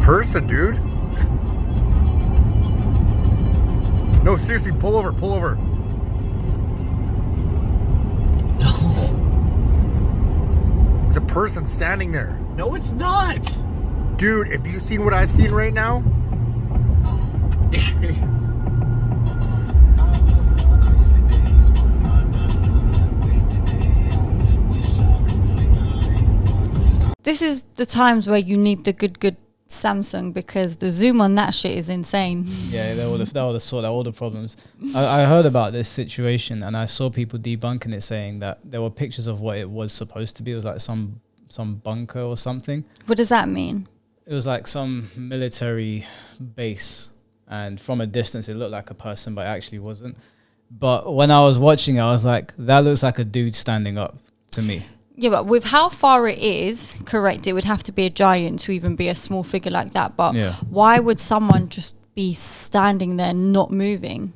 person, dude. No, seriously, pull over, pull over. No. There's a person standing there. No, it's not. Dude, if you seen what I've seen right now. This is the times where you need the good Samsung, because the zoom on that shit is insane. Yeah, that would have sorted out all the problems. I heard about this situation and I saw people debunking it, saying that there were pictures of what it was supposed to be. It was like some bunker or something. What does that mean? It was like some military base, and from a distance it looked like a person, but it actually wasn't. But when I was watching it, I was like, that looks like a dude standing up to me. Yeah, but with how far it is, correct, it would have to be a giant to even be a small figure like that. But why would someone just be standing there not moving?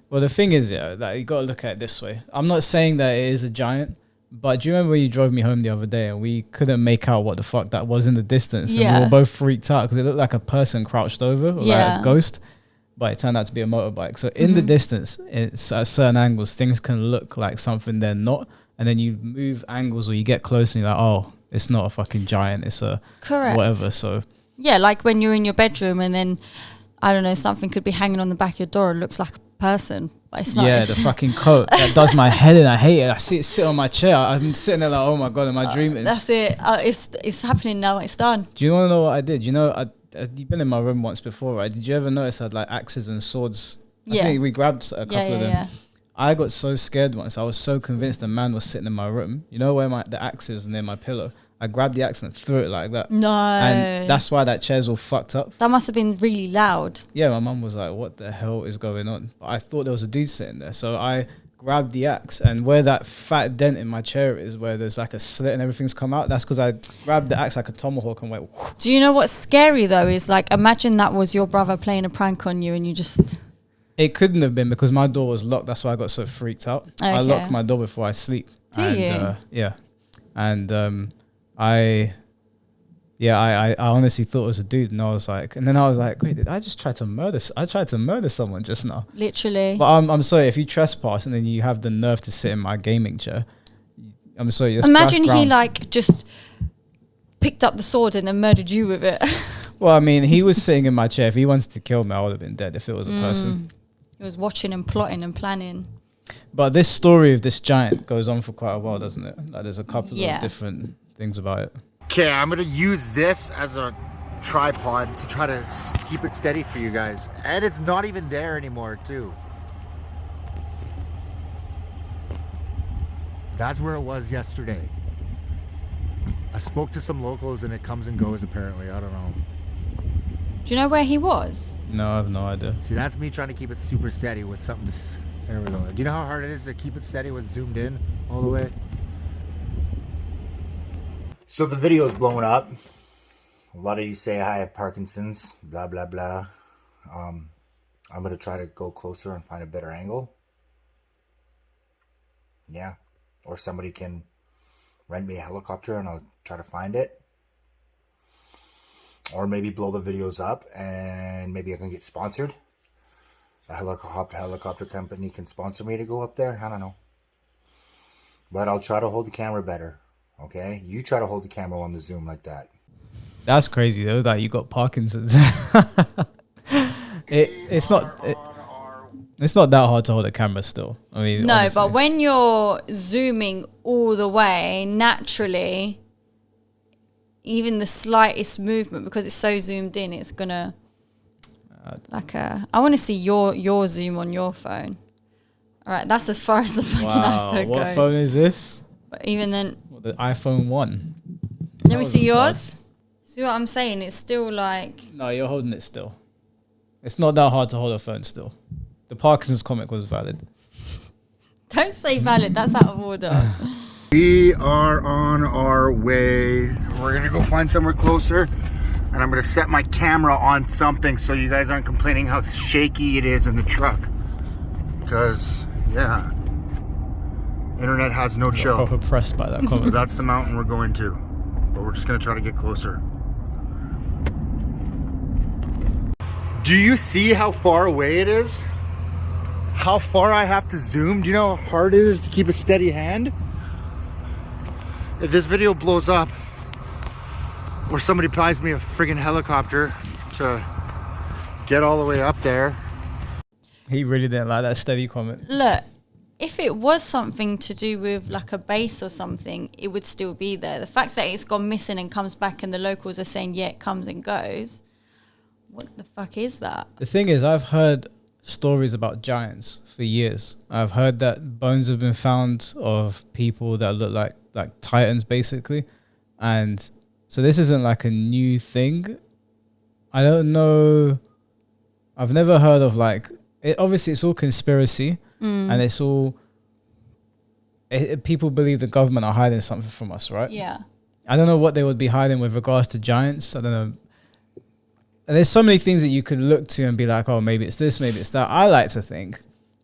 Well, the thing is, that you got to look at it this way. I'm not saying that it is a giant, but do you remember when you drove me home the other day and we couldn't make out what the fuck that was in the distance? Yeah. And we were both freaked out because it looked like a person crouched over, like a ghost, but it turned out to be a motorbike. So in the distance, it's at certain angles, things can look like something they're not. And then you move angles or you get close and you're like, oh, it's not a fucking giant, it's a whatever. So yeah, like when you're in your bedroom and then, I don't know, something could be hanging on the back of your door and looks like a person, but it's not. Yeah, the fucking coat that does my head in. I hate it. I see it sit on my chair. I'm sitting there like, oh my god, am I dreaming? That's it. It's happening now. It's done. Do you want to know what I did? You know, you've been in my room once before, right? Did you ever notice I had like axes and swords? I think we grabbed a couple of them. Yeah. I got so scared once. I was so convinced a man was sitting in my room. You know where the axe is near my pillow? I grabbed the axe and threw it like that. No. And that's why that chair's all fucked up. That must have been really loud. Yeah, my mum was like, what the hell is going on? But I thought there was a dude sitting there. So I grabbed the axe, and where that fat dent in my chair is, where there's like a slit and everything's come out, that's because I grabbed the axe like a tomahawk and went... Whoosh. Do you know what's scary though? Is like, imagine that was your brother playing a prank on you and you just... It couldn't have been, because my door was locked. That's why I got so freaked out. Okay. I lock my door before I sleep. Do you? Yeah. And I honestly thought it was a dude, and I was like, wait, did I just try to murder? I tried to murder someone just now. Literally. But I'm sorry, if you trespass and then you have the nerve to sit in my gaming chair, I'm sorry. Imagine he like just picked up the sword and then murdered you with it. Well, I mean, he was sitting in my chair. If he wanted to kill me, I would have been dead if it was a person. He was watching and plotting and planning. But this story of this giant goes on for quite a while, doesn't it? Like, there's a couple of different things about it. Okay, I'm gonna use this as a tripod to try to keep it steady for you guys. And it's not even there anymore, too. That's where it was yesterday. I spoke to some locals and it comes and goes apparently. I don't know. Do you know where he was? No, I have no idea. See, that's me trying to keep it super steady with something to... There we go. Do you know how hard it is to keep it steady with zoomed in all the way? So the video is blowing up. A lot of you say I have Parkinson's, blah, blah, blah. I'm going to try to go closer and find a better angle. Yeah. Or somebody can rent me a helicopter and I'll try to find it. Or maybe blow the videos up and maybe I can get sponsored. A helicopter company can sponsor me to go up there. I don't know. But I'll try to hold the camera better. Okay? You try to hold the camera on the zoom like that. That's crazy though, that you got Parkinson's. It's not that hard to hold a camera still. I mean, no, honestly. but when you're zooming all the way, naturally, even the slightest movement, because it's so zoomed in, it's gonna I want to see your zoom on your phone. All right, that's as far as the fucking iPhone goes. What phone is this? But even then, the iPhone 1. Let me see yours. See what I'm saying? It's still like... No, you're holding it still. It's not that hard to hold a phone still. The Parkinson's comic was valid. Don't say valid. That's out of order. We are on our way. We're going to go find somewhere closer. And I'm going to set my camera on something so you guys aren't complaining how shaky it is in the truck. Because, yeah, internet has no chill. I'm oppressed by that comment. That's the mountain we're going to. But we're just going to try to get closer. Do you see how far away it is? How far I have to zoom? Do you know how hard it is to keep a steady hand? If this video blows up, or somebody buys me a friggin' helicopter to get all the way up there. He really didn't like that steady comment. Look, if it was something to do with like a base or something, it would still be there. The fact that it's gone missing and comes back and the locals are saying, yeah, it comes and goes. What the fuck is that? The thing is, I've heard stories about giants for years. I've heard that bones have been found of people that look like titans, basically. And so this isn't like a new thing. I don't know. I've never heard of like, obviously it's all conspiracy and it's all, people believe the government are hiding something from us, right? Yeah. I don't know what they would be hiding with regards to giants. I don't know. And there's so many things that you could look to and be like, oh, maybe it's this, maybe it's that. I like to think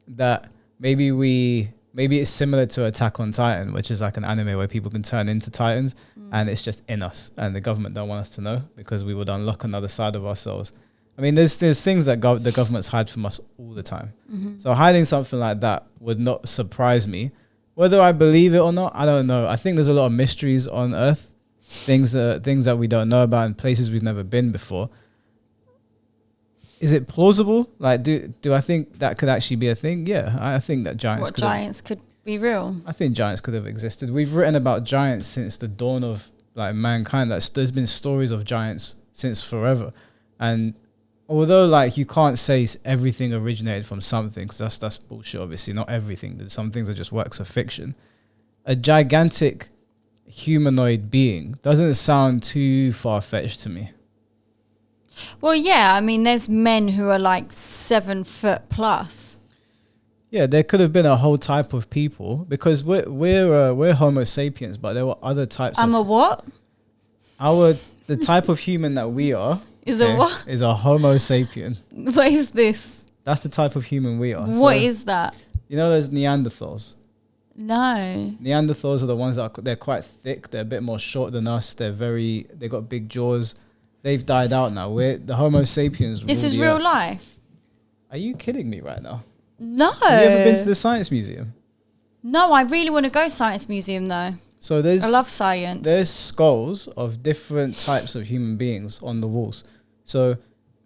that maybe it's similar to Attack on Titan, which is like an anime where people can turn into titans and it's just in us and the government don't want us to know because we would unlock another side of ourselves. I mean, there's things that the governments hide from us all the time. So hiding something like that would not surprise me. Whether I believe it or not, I don't know. I think there's a lot of mysteries on Earth, things that we don't know about and places we've never been before. Is it plausible? Like, do I think that could actually be a thing? Yeah, I think that giants could be real. I think giants could have existed. We've written about giants since the dawn of like mankind. There's been stories of giants since forever, and although like you can't say everything originated from something, because that's bullshit. Obviously, not everything. Some things are just works of fiction. A gigantic humanoid being doesn't sound too far fetched to me. Well, yeah, I mean, there's men who are like 7 foot plus. Yeah, there could have been a whole type of people because we're Homo sapiens, but there were other types. I'm a what? The type of human that we are is a what? Is a Homo sapien. What is this? That's the type of human we are. What is that? You know, there's Neanderthals. No. Neanderthals are the ones that they're quite thick. They're a bit more short than us. They got big jaws. They've died out now. We're the Homo sapiens. This is real life. Are you kidding me right now? No. Have you ever been to the Science Museum? No, I really want to go Science Museum though. So I love science. There's skulls of different types of human beings on the walls. So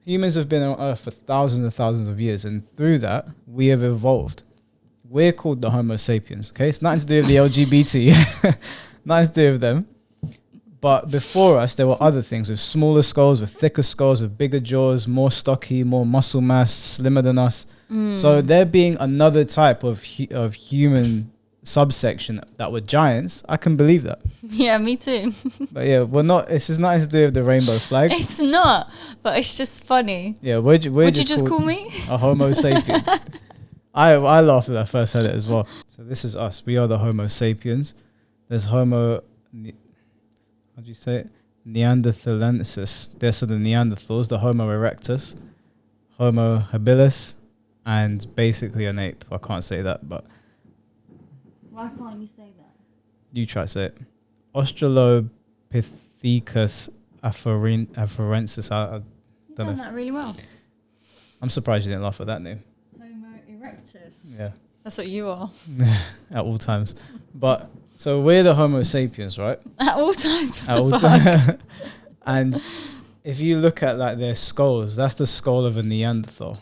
humans have been on Earth for thousands and thousands of years, and through that we have evolved. We're called the Homo sapiens. Okay, it's nothing to do with the LGBT. Nothing to do with them. But before us, there were other things with smaller skulls, with thicker skulls, with bigger jaws, more stocky, more muscle mass, slimmer than us. So there being another type of human subsection that were giants, I can believe that. Yeah, me too. But yeah, we're not. This is nothing to do with the rainbow flag. It's not, but it's just funny. Yeah, would you just call me a Homo sapien? I laughed when I first heard it as well. So this is us. We are the Homo sapiens. There's Homo. How do you say it? Neanderthalensis. There's the Neanderthals, the Homo erectus, Homo habilis, and basically an ape. I can't say that, but why can't you say that? You try to say it. Australopithecus afarensis. I don't know. That really well. I'm surprised you didn't laugh at that name. Homo erectus. Yeah. That's what you are. At all times. But so we're the Homo sapiens, right? At all times. At all times. And if you look at like their skulls, that's the skull of a Neanderthal.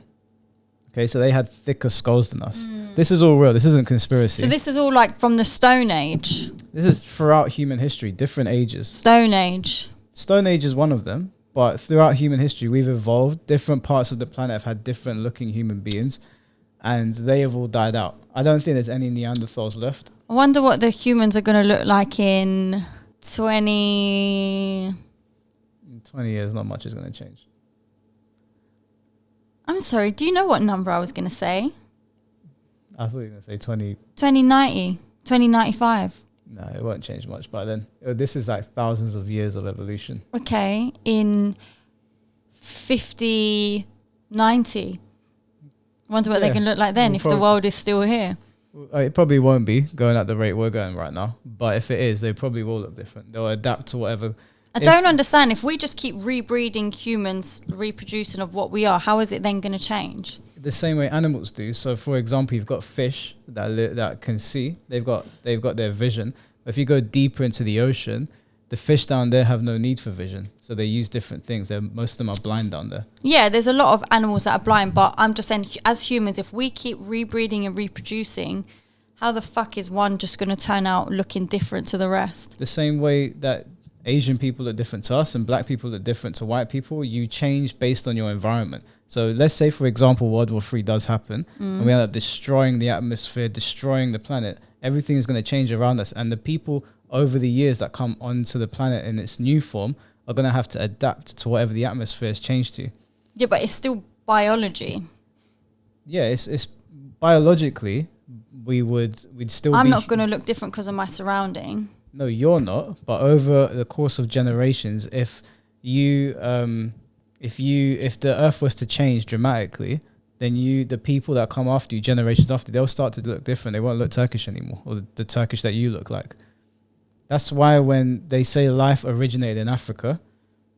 Okay, so they had thicker skulls than us. This is all real. This isn't conspiracy. So this is all like from the Stone Age. This is throughout human history, different ages. Stone Age. Stone Age is one of them, but throughout human history, we've evolved. Different parts of the planet have had different looking human beings, and they have all died out. I don't think there's any Neanderthals left. I wonder what the humans are going to look like in 20... In 20 years, not much is going to change. I'm sorry, do you know what number I was going to say? I thought you were going to say 2090, 2095. No, it won't change much by then. This is like thousands of years of evolution. Okay, in 50, 90. I wonder what they can look like then if the world is still here. It probably won't be going at the rate we're going right now. But if it is, they probably will look different. They'll adapt to whatever. I don't understand. If we just keep rebreeding humans, reproducing of what we are, how is it then going to change? The same way animals do. So, for example, you've got fish that can see. They've got their vision. If you go deeper into the ocean, the fish down there have no need for vision. So they use different things. Most of them are blind down there. Yeah, there's a lot of animals that are blind. But I'm just saying, as humans, if we keep rebreeding and reproducing, how the fuck is one just going to turn out looking different to the rest? The same way that Asian people look different to us and black people look different to white people, you change based on your environment. So let's say, for example, World War III does happen and we end up destroying the atmosphere, destroying the planet. Everything is going to change around us. And the people over the years that come onto the planet in its new form are going to have to adapt to whatever the atmosphere has changed to. Yeah, but it's still biology. Yeah, it's biologically, we'd still I'm be... not going to look different because of my surrounding. No, you're not. But over the course of generations, if the Earth was to change dramatically, then the people that come after you, generations after, they'll start to look different. They won't look Turkish anymore, or the Turkish that you look like. That's why when they say life originated in Africa,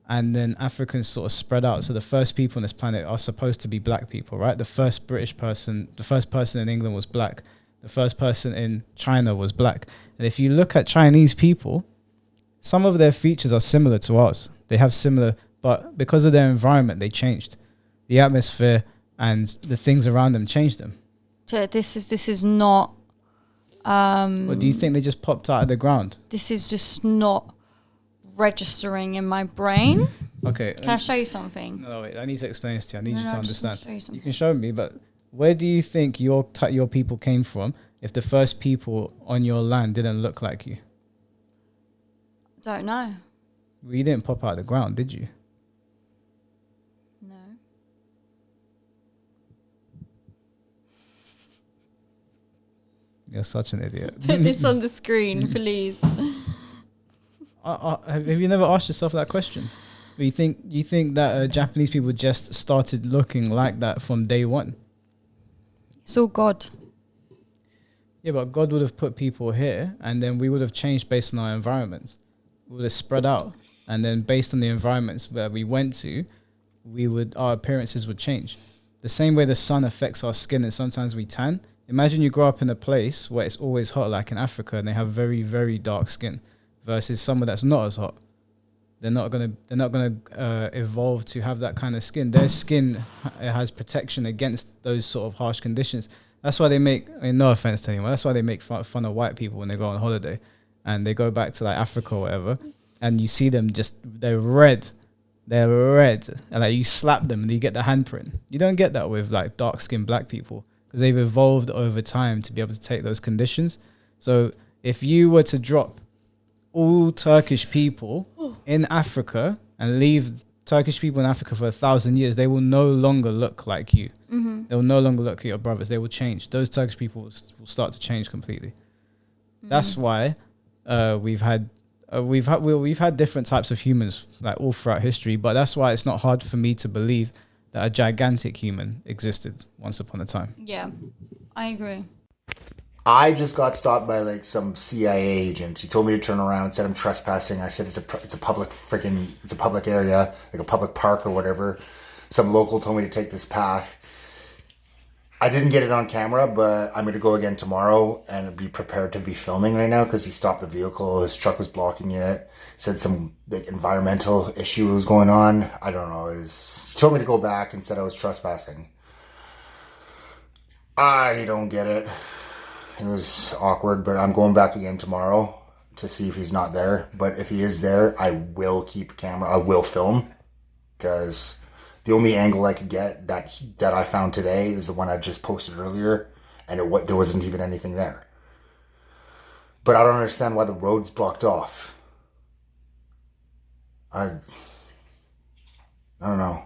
and then Africans sort of spread out. So the first people on this planet are supposed to be black people, right? The first person in England was black. The first person in China was black. And if you look at Chinese people, some of their features are similar to ours. They have similar, but because of their environment, they changed. The atmosphere and the things around them changed them. So this is not... Or do you think they just popped out of the ground? This is just not registering in my brain. Okay. Can I show you something? No, wait. I need to explain this to you. I need you to understand. You can show me, but where do you think your people came from if the first people on your land didn't look like you? Don't know. Well, you didn't pop out of the ground, did you? No. You're such an idiot. Put this on the screen, please. Have you never asked yourself that question? You think that Japanese people just started looking like that from day one? It's all God. Yeah, but God would have put people here, and then we would have changed based on our environments. We would have spread out, and then based on the environments where we went to, our appearances would change. The same way the sun affects our skin, and sometimes we tan. Imagine you grow up in a place where it's always hot, like in Africa, and they have very, very dark skin, versus somewhere that's not as hot. They're not gonna evolve to have that kind of skin. Their skin has protection against those sort of harsh conditions. That's why they make, no offense to anyone, that's why they make fun of white people when they go on holiday and they go back to like Africa or whatever, and you see them they're red, and like you slap them and you get the handprint. You don't get that with like dark skinned black people because they've evolved over time to be able to take those conditions. So if you were to drop all Turkish people in Africa and leave Turkish people in Africa for 1,000 years, they will no longer look like you. Mm-hmm. They will no longer look like your brothers. They will change. Those Turkish people will start to change completely. Mm-hmm. That's why we've had different types of humans like all throughout history. But that's why it's not hard for me to believe that a gigantic human existed once upon a time. Yeah, I agree. I just got stopped by like some CIA agent. He told me to turn around, said I'm trespassing. I said it's a public area, like a public park or whatever. Some local told me to take this path. I didn't get it on camera, but I'm going to go again tomorrow and be prepared to be filming right now because he stopped the vehicle. His truck was blocking it. Said some like environmental issue was going on. I don't know. He told me to go back and said I was trespassing. I don't get it. It was awkward, but I'm going back again tomorrow to see if he's not there. But if he is there, I will keep a camera. I will film because the only angle I could get that I found today is the one I just posted earlier, and there wasn't even anything there. But I don't understand why the road's blocked off. I don't know.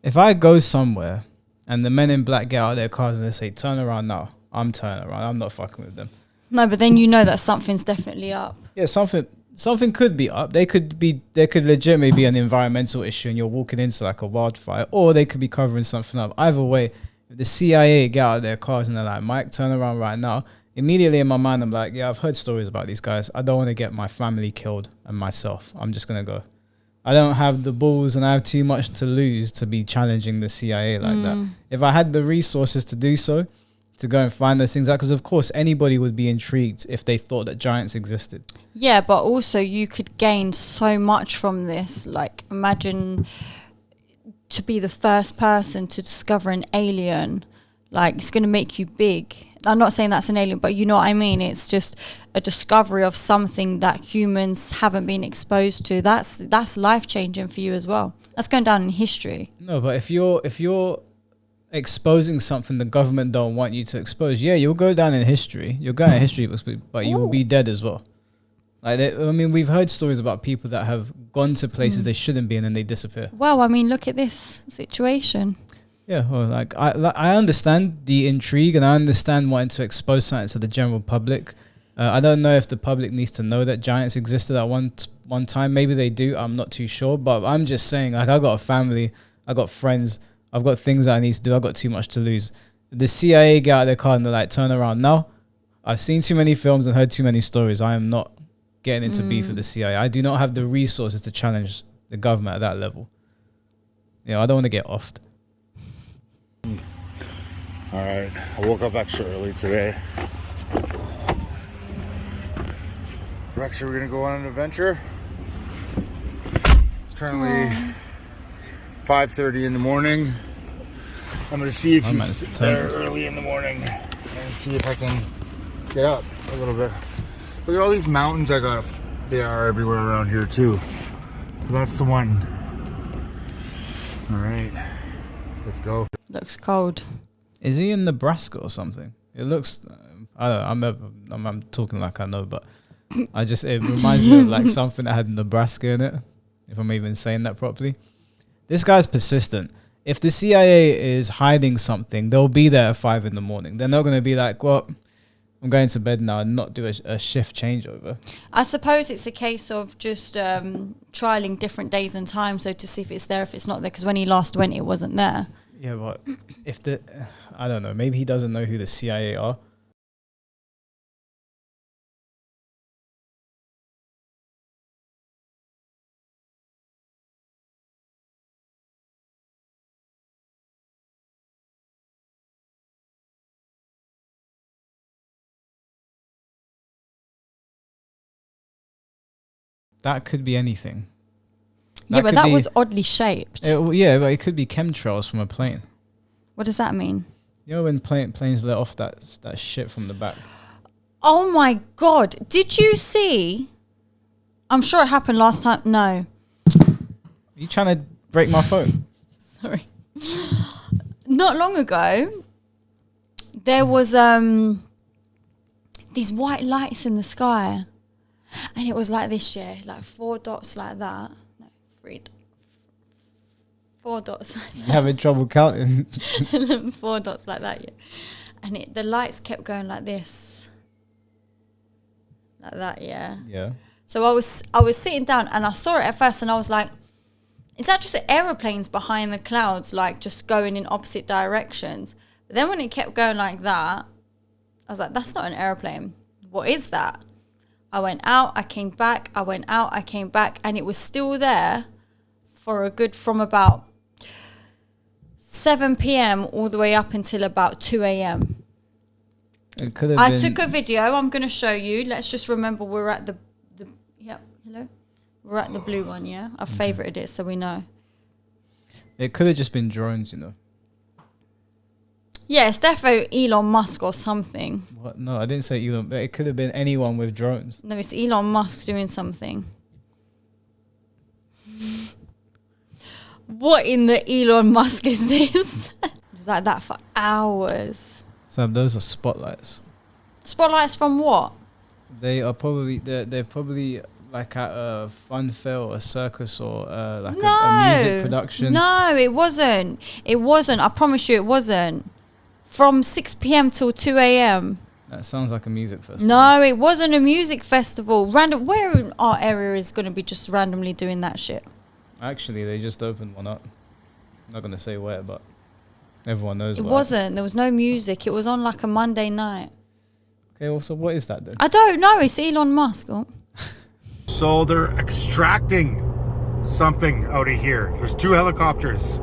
If I go somewhere and the men in black get out of their cars and they say, turn around now, I'm turning around. I'm not fucking with them. No, but then you know that something's definitely up. Yeah, something could be up. There could legitimately be an environmental issue and you're walking into like a wildfire, or they could be covering something up. Either way, if the CIA get out of their cars and they're like, Mike, turn around right now, immediately in my mind, I'm like, yeah, I've heard stories about these guys. I don't want to get my family killed and myself. I'm just going to go. I don't have the balls and I have too much to lose to be challenging the CIA like that. If I had the resources to do so, to go and find those things out, because of course anybody would be intrigued if they thought that giants existed. Yeah, but also you could gain so much from this. Like, imagine to be the first person to discover an alien. Like, it's going to make you big. I'm not saying that's an alien, but you know what I mean? It's just a discovery of something that humans haven't been exposed to. That's life-changing for you as well. That's going down in history. No, but if you're exposing something the government don't want you to expose, yeah, you'll go down in history. You'll go in history books, but you will be dead as well. Like, I mean, we've heard stories about people that have gone to places they shouldn't be and then they disappear. Well, I mean, look at this situation. Yeah, well, like I understand the intrigue and I understand wanting to expose something to the general public. I don't know if the public needs to know that giants existed at one time. Maybe they do. I'm not too sure. But I'm just saying, like, I got a family. I got friends. I've got things that I need to do. I've got too much to lose. The CIA get out of their car and they're like, turn around now. I've seen too many films and heard too many stories. I am not getting into beef with the CIA. I do not have the resources to challenge the government at that level. You know, I don't want to get offed. All right, I woke up extra early today. We're gonna go on an adventure. It's currently 5:30 in the morning. I'm gonna see if he's there early in the morning and see if I can get up a little bit. Look at all these mountains they are everywhere around here too. That's the one. All right, let's go. Looks cold. Is he in Nebraska or something? It looks, I don't know, I'm talking like I know, but it reminds me of like something that had Nebraska in it, if I'm even saying that properly. This guy's persistent. If the CIA is hiding something, they'll be there at 5 a.m. They're not going to be like, well, I'm going to bed now and not do a shift changeover. I suppose it's a case of just trialing different days and times, so to see if it's there, if it's not there, because when he last went, it wasn't there. Yeah, but I don't know, maybe he doesn't know who the CIA are. That could be anything. Yeah, but that was oddly shaped. Yeah, but it could be chemtrails from a plane. What does that mean? You know when planes let off that shit from the back? Oh my God. Did you see? I'm sure it happened last time. No. You trying to break my phone? Sorry. Not long ago, there was these white lights in the sky. And it was like this, yeah, like 4 dots like that. No, 3 dots. 4 dots like that. You having trouble counting? 4 dots like that, yeah. And the lights kept going like this. Like that, yeah. Yeah. So I was sitting down and I saw it at first and I was like, is that just aeroplanes behind the clouds, like just going in opposite directions? But then when it kept going like that, I was like, that's not an aeroplane. What is that? I went out, I came back, I went out, I came back, and it was still there from about 7 p.m. all the way up until about 2 a.m. It could have I took a video, I'm going to show you. Let's just remember we're at hello? We're at the blue one, yeah? I've favorited it so we know. It could have just been drones, you know. Yeah, it's definitely Elon Musk or something. What? No, I didn't say Elon. It could have been anyone with drones. No, it's Elon Musk doing something. What in the Elon Musk is this? It was like that for hours. So those are spotlights. Spotlights from what? They are probably they're probably like at a fun fair or a circus or like a music production. No, it wasn't. It wasn't. I promise you, it wasn't. From 6 p.m. till 2 a.m. That sounds like a music festival. No, it wasn't a music festival. Random. Where in our area is going to be just randomly doing that shit? Actually, they just opened one up. I'm not going to say where, but... Everyone knows. It wasn't. There was no music. It was on like a Monday night. Okay, well, so what is that then? I don't know. It's Elon Musk. Oh. So they're extracting something out of here. There's 2 helicopters.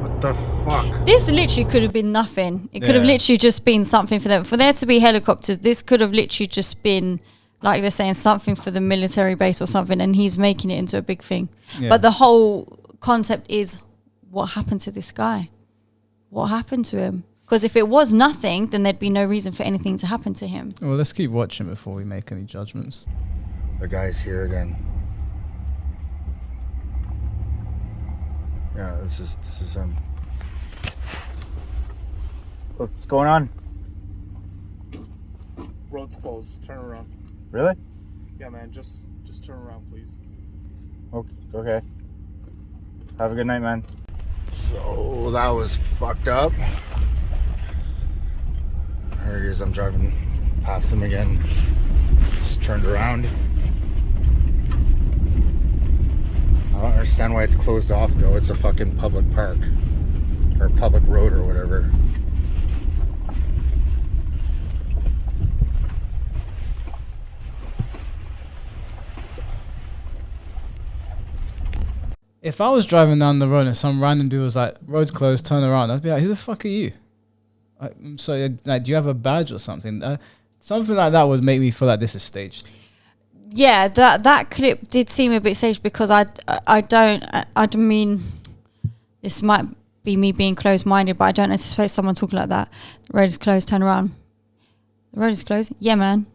What the fuck? This literally could have been nothing. It could have literally just been something for them. For there to be helicopters, this could have literally just been, like they're saying, something for the military base or something, and he's making it into a big thing. Yeah. But the whole concept is, what happened to this guy? What happened to him? Because if it was nothing, then there'd be no reason for anything to happen to him. Well, let's keep watching before we make any judgments. The guy's here again. Yeah, this is him. What's going on? Road's closed. Turn around. Really? Yeah, man. Just turn around, please. Okay. Have a good night, man. So that was fucked up. There he is. I'm driving past him again. Just turned around. I don't understand why it's closed off though. It's a fucking public park or public road or whatever. If I was driving down the road and some random dude was like, road's closed, turn around, I'd be like, who the fuck are you? So, like, do you have a badge or something? Something like that would make me feel like this is staged. Yeah, that clip did seem a bit staged because I mean, this might be me being closed-minded, but I don't anticipate someone talking like that. The road is closed, turn around. The road is closed? Yeah, man.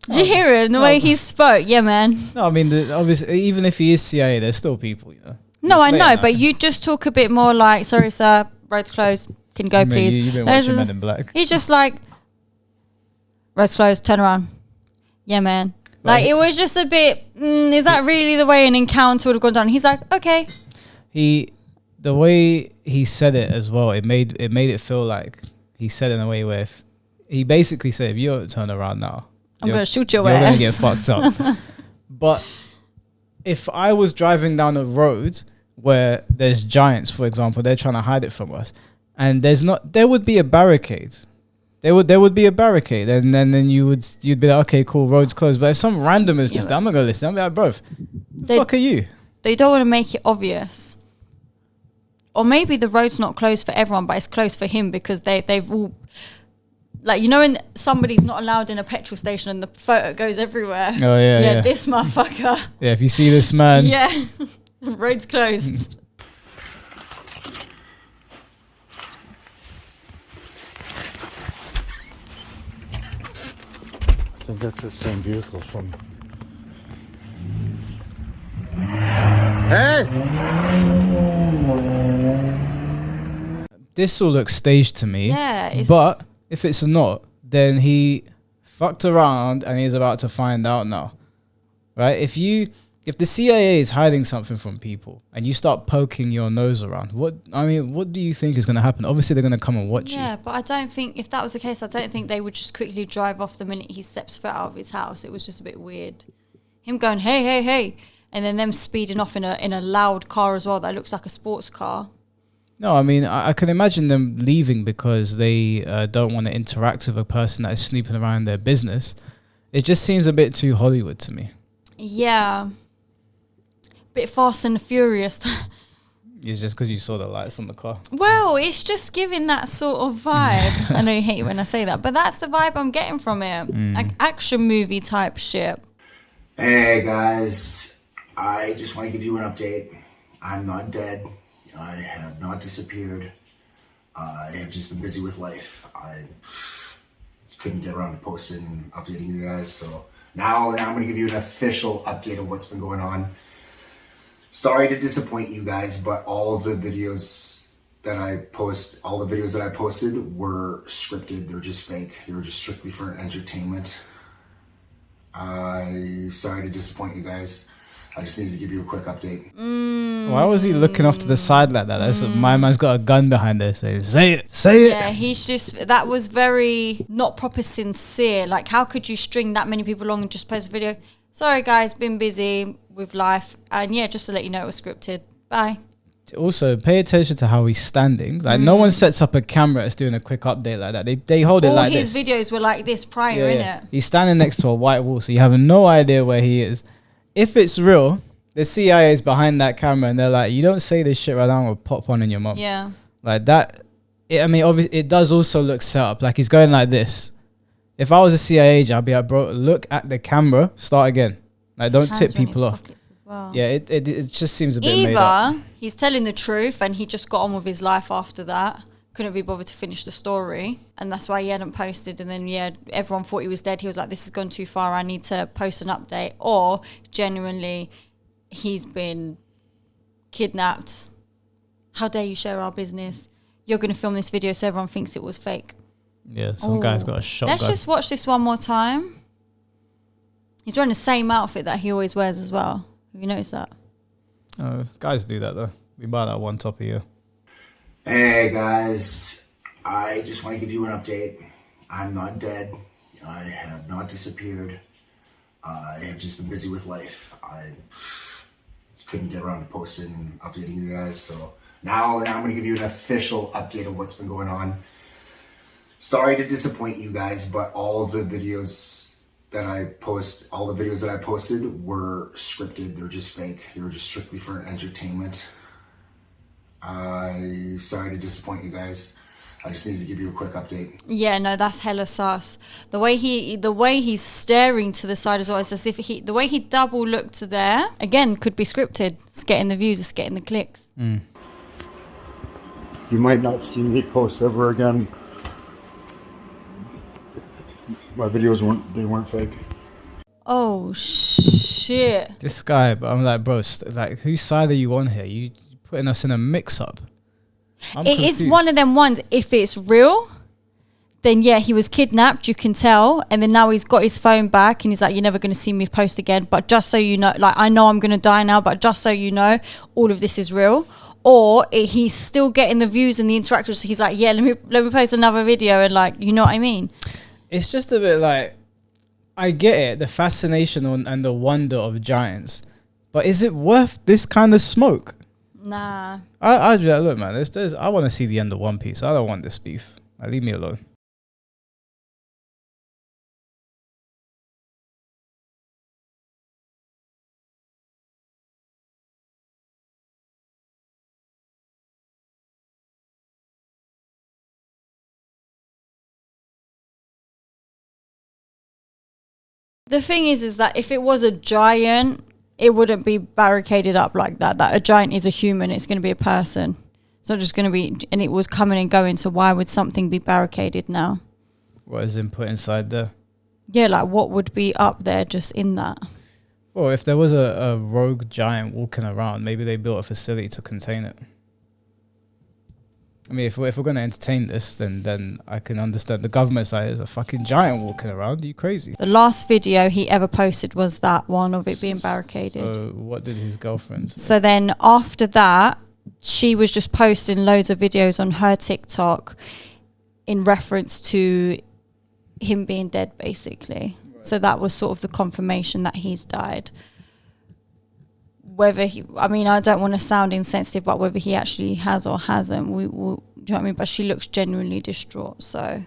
Did you hear it? The way he spoke? Yeah, man. No, I mean, obviously, even if he is CIA, there's still people, you know. No, I know, but you just talk a bit more like, sorry, sir, road's closed. Can you go, please? You've been watching Men in Black. He's just like, road's closed, turn around. Yeah, man. Like, it was just a bit, is that really the way an encounter would have gone down? He's like, okay. The way he said it as well, it made it feel like he said it in a way where he basically said, if you don't turn around now, I'm going to shoot your ass. You're going to get fucked up. But if I was driving down a road where there's giants, for example, they're trying to hide it from us, and there would be a barricade. There would be a barricade, and then you'd be like, okay, cool, road's closed. But if some random is just, I'm not going to listen. I'm like, bro, the fuck are you? They don't want to make it obvious. Or maybe the road's not closed for everyone, but it's closed for him because they've all... Like, you know when somebody's not allowed in a petrol station and the photo goes everywhere? Oh, yeah, yeah. This motherfucker. Yeah, if you see this man. Yeah, the road's closed. I think that's the same vehicle from... Hey! This all looks staged to me. Yeah, but... if it's not, then he fucked around and he's about to find out now, right? If the CIA is hiding something from people and you start poking your nose around, what do you think is going to happen? Obviously, they're going to come and watch you. Yeah, but I don't think, if that was the case, I don't think they would just quickly drive off the minute he steps foot out of his house. It was just a bit weird. Him going, hey, hey, hey, and then them speeding off in a loud car as well that looks like a sports car. No, I mean, I can imagine them leaving because they don't want to interact with a person that is snooping around their business. It just seems a bit too Hollywood to me. Yeah. Bit Fast and Furious. It's just because you saw the lights on the car. Well, it's just giving that sort of vibe. I know you hate it when I say that, but that's the vibe I'm getting from it. Like action movie type shit. Hey, guys. I just want to give you an update. I'm not dead. I have not disappeared. I have just been busy with life. I couldn't get around to posting and updating you guys. So now I'm going to give you an official update of what's been going on. Sorry to disappoint you guys, but all the videos that I posted were scripted. They're just fake. They were just strictly for entertainment. I'm sorry to disappoint you guys. I just needed to give you a quick update. Why was he looking off to the side like that? That's my man's got a gun behind there saying, say it. Yeah, he's just, that was very not proper sincere. Like, how could you string that many people along and just post a video? Sorry, guys, been busy with life. And yeah, just to let you know, it was scripted. Bye. Also, pay attention to how he's standing. Like, no one sets up a camera that's doing a quick update like that. They hold it like this. All his videos were like this prior, innit? He's standing next to a white wall, so you have no idea where he is. If it's real, the CIA is behind that camera, and they're like, you don't say this shit right now, or pop one in your mum. Yeah. Like that. I mean, obviously, it does also look set up. Like, he's going like this. If I was a CIA agent, I'd be like, bro, look at the camera, start again. Like, don't tip people off. Well. Yeah, it just seems a bit made up. Either he's telling the truth and he just got on with his life after that, couldn't be bothered to finish the story, and that's why he hadn't posted, and then everyone thought he was dead. He was like, this has gone too far, I need to post an update. Or genuinely he's been kidnapped. How dare you share our business? You're going to film this video so everyone thinks it was fake. Yeah, some guy's got a shotgun. Let's just watch this one more time. He's wearing the same outfit that he always wears as well. Have you noticed that? Guys do that though. We buy that one top a year. Hey guys, I just want to give you an update. I'm not dead. I have not disappeared. I have just been busy with life. I couldn't get around to posting and updating you guys, so now I'm going to give you an official update of what's been going on. Sorry to disappoint you guys, but all of the videos that I posted were scripted. They're just fake. They were just strictly for entertainment. I'm sorry to disappoint you guys. I just needed to give you a quick update. Yeah, no, that's hella sus. The way he's staring to the side as well, it's as if the way he double looked there, again, could be scripted. It's getting the views, it's getting the clicks. You might not see me post ever again. My videos weren't fake. Oh shit! This guy, but I'm like, bro, like, whose side are you on here? You putting us in a mix-up. It is one of them ones. If it's real, then yeah, he was kidnapped. You can tell, and then now he's got his phone back, and he's like, "You're never going to see me post again." But just so you know, like, I know I'm going to die now, but just so you know, all of this is real. Or he's still getting the views and the interactions. So he's like, "Yeah, let me post another video," and like, you know what I mean? It's just a bit like, I get it, the fascination and the wonder of giants, but is it worth this kind of smoke? Nah. I'd be like, look, man, I want to see the end of One Piece. I don't want this beef. Like, leave me alone. The thing is that if it was a giant, it wouldn't be barricaded up like that. That a giant is a human, it's going to be a person. It's not just going to be, and it was coming and going, so why would something be barricaded now? What is input inside there? Yeah, like what would be up there just in that? Well, if there was a rogue giant walking around, maybe they built a facility to contain it. I mean, if we're going to entertain this, then I can understand. The government's like, there's a fucking giant walking around. Are you crazy? The last video he ever posted was that one of it being barricaded. So what did his girlfriend say? So then after that, she was just posting loads of videos on her TikTok in reference to him being dead, basically. Right. So that was sort of the confirmation that he's died. Whether I don't want to sound insensitive, but whether he actually has or hasn't, do you know what I mean? But she looks genuinely distraught, so.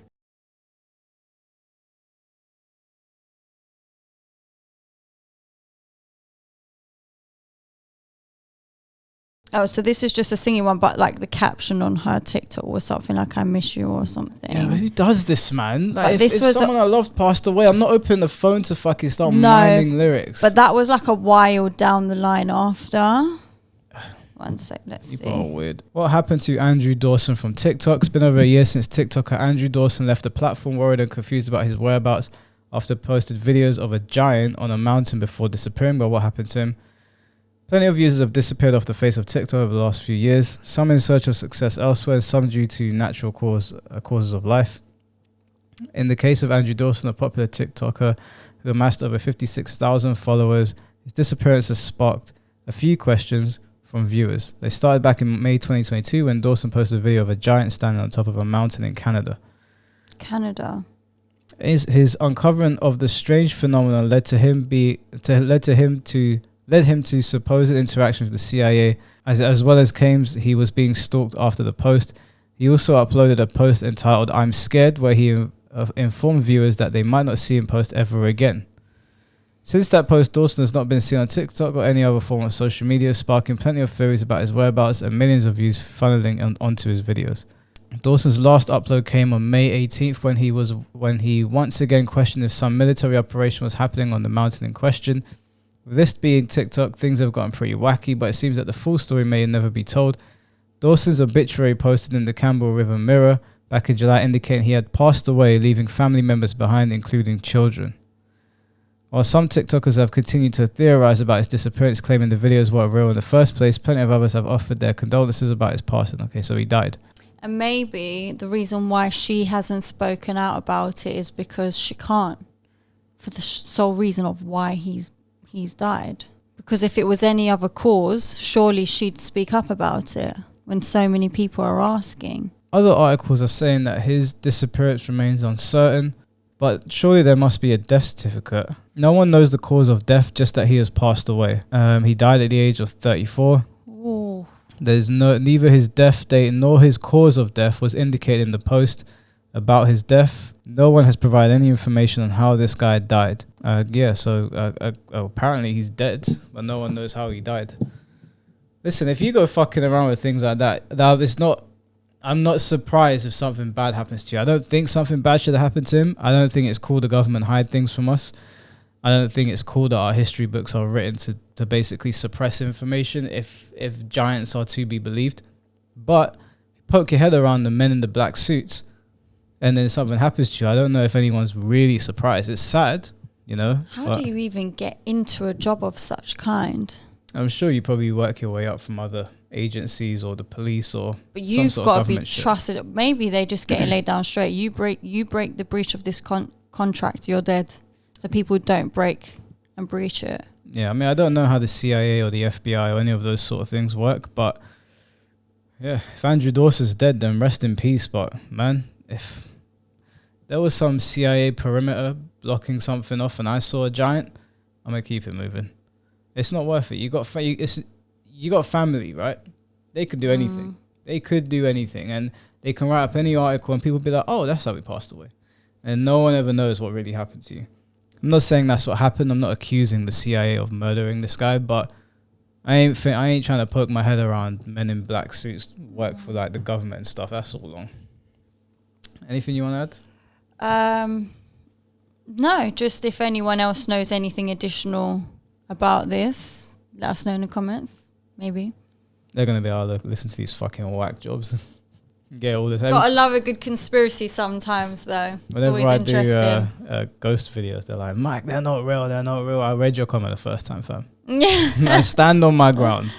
Oh, so this is just a singing one, but like the caption on her TikTok was something like, "I miss you" or something. Yeah, who does this, man? Like, if someone I loved passed away, I'm not opening the phone to fucking start miming lyrics. But that was like a while down the line after. One sec, let's see. People are weird. What happened to Andrew Dawson from TikTok? It's been over a year since TikToker Andrew Dawson left the platform, worried and confused about his whereabouts after posted videos of a giant on a mountain before disappearing. But what happened to him? Plenty of users have disappeared off the face of TikTok over the last few years, some in search of success elsewhere, some due to natural causes of life. In the case of Andrew Dawson, a popular TikToker who amassed over 56,000 followers, his disappearance has sparked a few questions from viewers. They started back in May 2022 when Dawson posted a video of a giant standing on top of a mountain in Canada. His uncovering of the strange phenomenon led him to supposed interactions with the CIA As well as claims he was being stalked after the post. He also uploaded a post entitled "I'm Scared," where he informed viewers that they might not see him post ever again. Since that post, Dawson has not been seen on TikTok or any other form of social media, sparking plenty of theories about his whereabouts and millions of views funneling onto his videos. Dawson's last upload came on May 18th when he once again questioned if some military operation was happening on the mountain in question. With this being TikTok, things have gotten pretty wacky, but it seems that the full story may never be told. Dawson's obituary posted in the Campbell River Mirror back in July indicating he had passed away, leaving family members behind, including children. While some TikTokers have continued to theorize about his disappearance, claiming the videos weren't real in the first place, plenty of others have offered their condolences about his passing. Okay, so he died. And maybe the reason why she hasn't spoken out about it is because she can't, for the sole reason of why he's died. Because if it was any other cause, surely she'd speak up about it when so many people are asking. Other articles are saying that his disappearance remains uncertain, but surely there must be a death certificate. No one knows the cause of death, just that he has passed away. He died at the age of 34. Ooh. There's neither his death date nor his cause of death was indicated in the post about his death. No one has provided any information on how this guy died. Apparently he's dead, but no one knows how he died. Listen, if you go fucking around with things like that it's not... I'm not surprised if something bad happens to you. I don't think something bad should have happened to him. I don't think it's cool the government hide things from us. I don't think it's cool that our history books are written to basically suppress information if giants are to be believed. But poke your head around the men in the black suits and then something happens to you. I don't know if anyone's really surprised. It's sad, you know. How do you even get into a job of such kind? I'm sure you probably work your way up from other agencies or the police or but you've some sort got of to be government shit. trusted. Maybe they just get it laid down straight. You break the breach of this contract, you're dead. So people don't break and breach it. Yeah, I mean, I don't know how the CIA or the FBI or any of those sort of things work, but yeah, if Andrew Dawson's dead, then rest in peace. But man, if there was some CIA perimeter blocking something off and I saw a giant, I'm gonna keep it moving. It's not worth it. You got family, right? They could do anything. They could do anything, and they can write up any article, and people be like, "Oh, that's how he passed away," and no one ever knows what really happened to you. I'm not saying that's what happened. I'm not accusing the CIA of murdering this guy, but I ain't trying to poke my head around men in black suits work for like the government and stuff. That's all wrong. Anything you want to add? No, just if anyone else knows anything additional about this, let us know in the comments. Maybe they're gonna be able to listen to these fucking whack jobs. Get all this. Gotta love a good conspiracy sometimes, though. It's Whenever always interesting. Do ghost videos, they're like, "Mike, they're not real. They're not real." I read your comment the first time, fam. Yeah. I stand on my grounds.